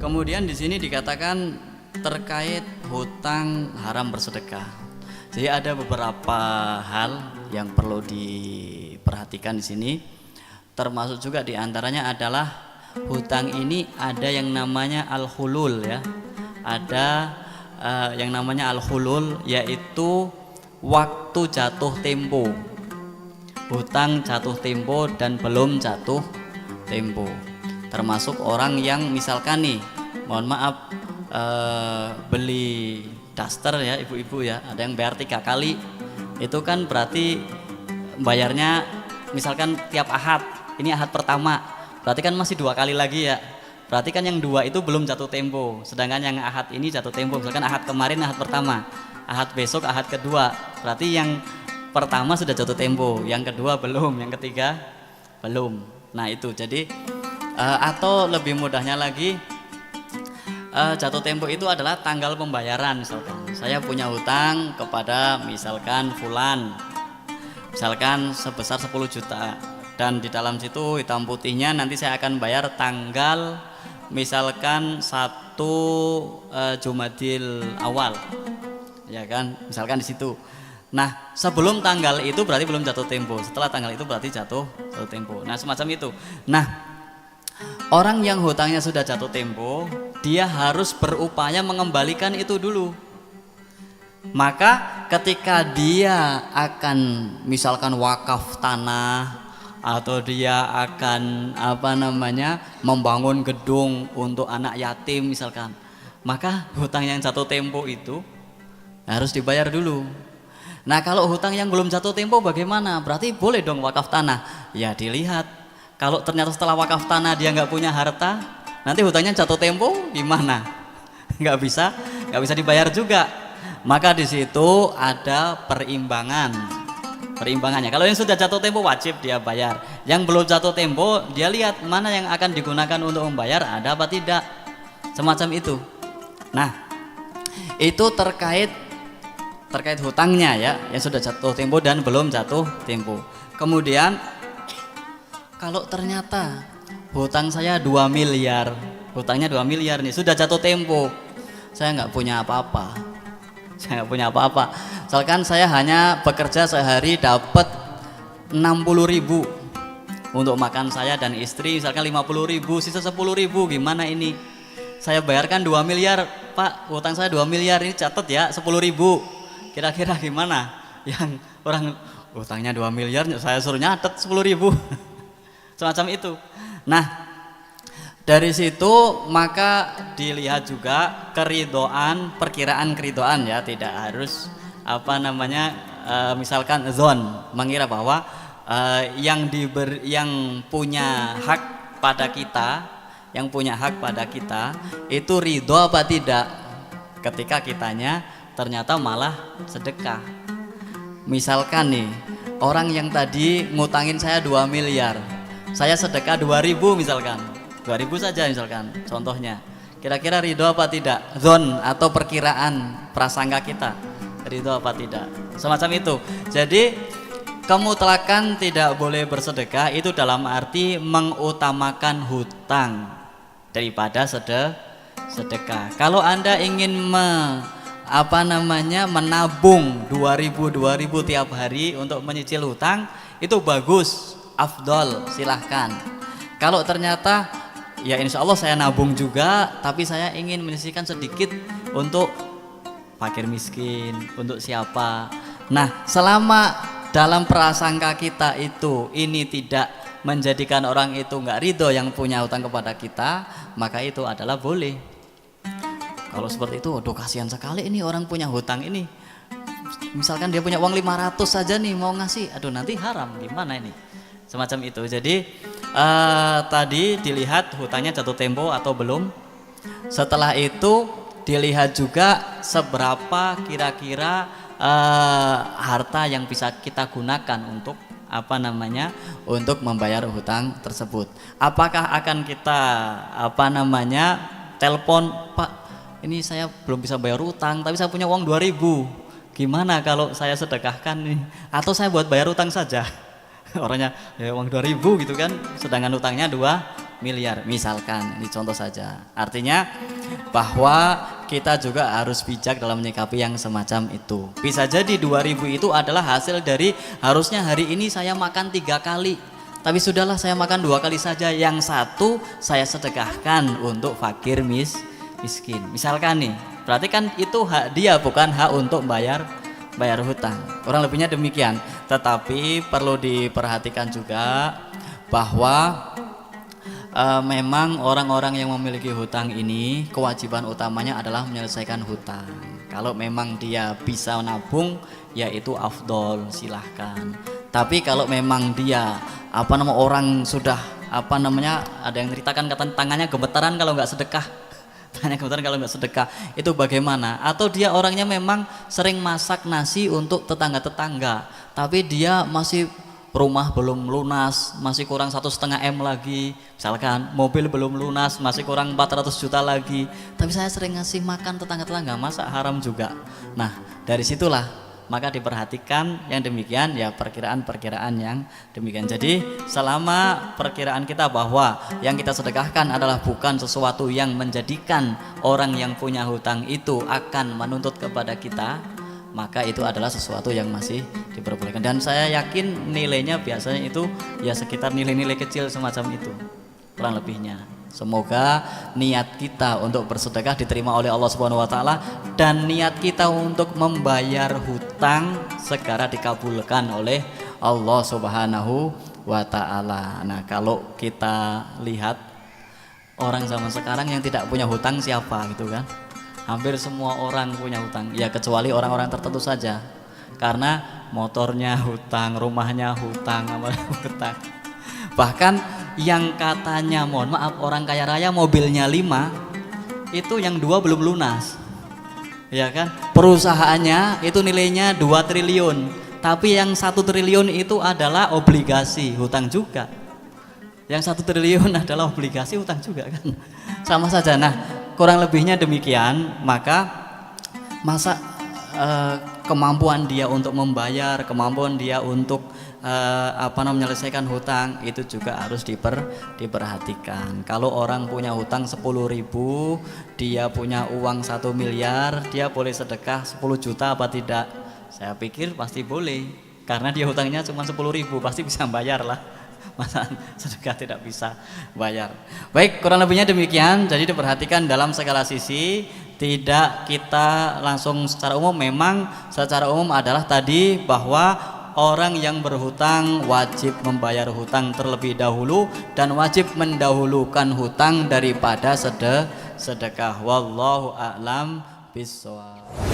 Kemudian di sini dikatakan terkait hutang haram bersedekah. Jadi ada beberapa hal yang perlu diperhatikan di sini. Termasuk juga diantaranya adalah hutang ini ada yang namanya al-hulul ya. Ada yang namanya al-hulul, yaitu waktu jatuh tempo. Hutang jatuh tempo dan belum jatuh tempo. Termasuk orang yang misalkan nih, mohon maaf, beli daster ya ibu-ibu ya, ada yang bayar 3 kali, itu kan berarti bayarnya misalkan tiap ahad, ini ahad pertama, berarti kan masih 2 kali lagi ya, berarti kan yang 2 itu belum jatuh tempo, sedangkan yang ahad ini jatuh tempo, misalkan ahad kemarin ahad pertama, ahad besok ahad kedua, berarti yang pertama sudah jatuh tempo, yang kedua belum, yang ketiga belum. Nah itu jadi atau lebih mudahnya lagi, jatuh tempo itu adalah tanggal pembayaran. Misalkan saya punya hutang kepada misalkan fulan, misalkan sebesar 10 juta, dan di dalam situ hitam putihnya nanti saya akan bayar tanggal misalkan 1 Jumadil awal, ya kan, misalkan di situ. Nah sebelum tanggal itu berarti belum jatuh tempo, setelah tanggal itu berarti jatuh tempo. Nah semacam itu. Nah orang yang hutangnya sudah jatuh tempo, dia harus berupaya mengembalikan itu dulu. Maka ketika dia akan misalkan wakaf tanah, atau dia akan membangun gedung untuk anak yatim misalkan, maka hutang yang jatuh tempo itu harus dibayar dulu. Nah kalau hutang yang belum jatuh tempo bagaimana? Berarti boleh dong wakaf tanah. Ya dilihat, kalau ternyata setelah wakaf tanah dia nggak punya harta, nanti hutangnya jatuh tempo gimana? Nggak bisa dibayar juga. Maka di situ ada perimbangannya. Kalau yang sudah jatuh tempo wajib dia bayar. Yang belum jatuh tempo dia lihat mana yang akan digunakan untuk membayar, ada apa tidak. Semacam itu. Nah itu terkait hutangnya ya, yang sudah jatuh tempo dan belum jatuh tempo. Kemudian kalau ternyata hutang saya 2 miliar, hutangnya 2 miliar nih, sudah jatuh tempo, saya nggak punya apa-apa. Misalkan saya hanya bekerja sehari dapat 60.000 untuk makan saya dan istri, misalkan 50.000, sisa 10.000, gimana ini? Saya bayarkan 2 miliar, Pak, hutang saya 2 miliar, ini catat ya 10.000. Kira-kira gimana? Yang orang hutangnya 2 miliar, saya suruh nyatet 10.000. Semacam itu. Nah dari situ maka dilihat juga perkiraan keridoan ya, tidak harus misalkan zon, mengira bahwa yang punya hak pada kita itu ridho apa tidak ketika kitanya ternyata malah sedekah. Misalkan nih, orang yang tadi ngutangin saya 2 miliar, saya sedekah 2.000 misalkan, 2.000 saja misalkan contohnya, kira-kira ridho apa tidak? Zon atau perkiraan prasangka kita, ridho apa tidak, semacam itu. Jadi kemutlakan tidak boleh bersedekah itu dalam arti mengutamakan hutang daripada sedekah. Kalau Anda ingin menabung 2.000 tiap hari untuk menyicil hutang, itu bagus, afdol, silahkan. Kalau ternyata ya insya Allah saya nabung juga, tapi saya ingin menyisihkan sedikit untuk fakir miskin, untuk siapa. Nah selama dalam prasangka kita itu ini tidak menjadikan orang itu nggak ridho yang punya hutang kepada kita, maka itu adalah boleh. Kalau seperti itu, aduh kasihan sekali ini orang punya hutang ini. Misalkan dia punya uang 500 saja nih mau ngasih, aduh nanti haram, gimana ini? Semacam itu. Jadi tadi dilihat hutangnya jatuh tempo atau belum. Setelah itu dilihat juga seberapa kira-kira harta yang bisa kita gunakan untuk untuk membayar hutang tersebut. Apakah akan kita telepon, Pak, ini saya belum bisa bayar utang tapi saya punya uang 2.000, gimana kalau saya sedekahkan nih, atau saya buat bayar utang saja? Orangnya ya uang 2.000 gitu kan, sedangkan utangnya 2 miliar misalkan, ini contoh saja. Artinya bahwa kita juga harus bijak dalam menyikapi yang semacam itu. Bisa jadi 2000 itu adalah hasil dari harusnya hari ini saya makan 3 kali, tapi sudahlah saya makan 2 kali saja, yang satu saya sedekahkan untuk fakir miskin misalkan nih. Berarti kan itu hak dia, bukan hak untuk bayar hutang. Kurang lebihnya demikian. Tetapi perlu diperhatikan juga bahwa memang orang-orang yang memiliki hutang ini kewajiban utamanya adalah menyelesaikan hutang. Kalau memang dia bisa nabung, yaitu afdol, silahkan. Tapi kalau memang dia orang sudah ada yang ceritakan kata tangannya gemetaran kalau nggak sedekah. Tangannya gemetaran kalau nggak sedekah, itu bagaimana? Atau dia orangnya memang sering masak nasi untuk tetangga-tetangga, tapi dia masih rumah belum lunas, masih kurang 1,5 M lagi, misalkan mobil belum lunas, masih kurang 400 juta lagi, tapi saya sering ngasih makan tetangga-tetangga, masa haram juga? Nah, dari situlah maka diperhatikan yang demikian, ya perkiraan-perkiraan yang demikian. Jadi selama perkiraan kita bahwa yang kita sedekahkan adalah bukan sesuatu yang menjadikan orang yang punya hutang itu akan menuntut kepada kita, maka itu adalah sesuatu yang masih diperbolehkan. Dan saya yakin nilainya biasanya itu ya sekitar nilai-nilai kecil semacam itu, kurang lebihnya. Semoga niat kita untuk bersedekah diterima oleh Allah Subhanahu wa taala, dan niat kita untuk membayar hutang segera dikabulkan oleh Allah Subhanahu wa taala. Nah, kalau kita lihat orang zaman sekarang yang tidak punya hutang siapa gitu kan? Hampir semua orang punya hutang, ya kecuali orang-orang tertentu saja. Karena motornya hutang, rumahnya hutang, hutang. Bahkan yang katanya mohon maaf orang kaya raya mobilnya 5, itu yang 2 belum lunas, ya kan? Perusahaannya itu nilainya 2 triliun, tapi yang 1 triliun itu adalah obligasi hutang juga, yang 1 triliun adalah obligasi hutang juga kan, sama saja. Nah, kurang lebihnya demikian. Maka masa kemampuan dia untuk membayar, kemampuan dia untuk menyelesaikan hutang itu juga harus diperhatikan. Kalau orang punya hutang 10.000, dia punya uang 1 miliar, dia boleh sedekah 10 juta apa tidak? Saya pikir pasti boleh, karena dia hutangnya cuma 10.000, pasti bisa bayar lah. Masa sedekah tidak bisa bayar? Baik, kurang lebihnya demikian. Jadi diperhatikan dalam segala sisi, tidak kita langsung secara umum. Memang secara umum adalah tadi bahwa orang yang berhutang wajib membayar hutang terlebih dahulu, dan wajib mendahulukan hutang daripada sedekah. Wallahu a'lam bishawab.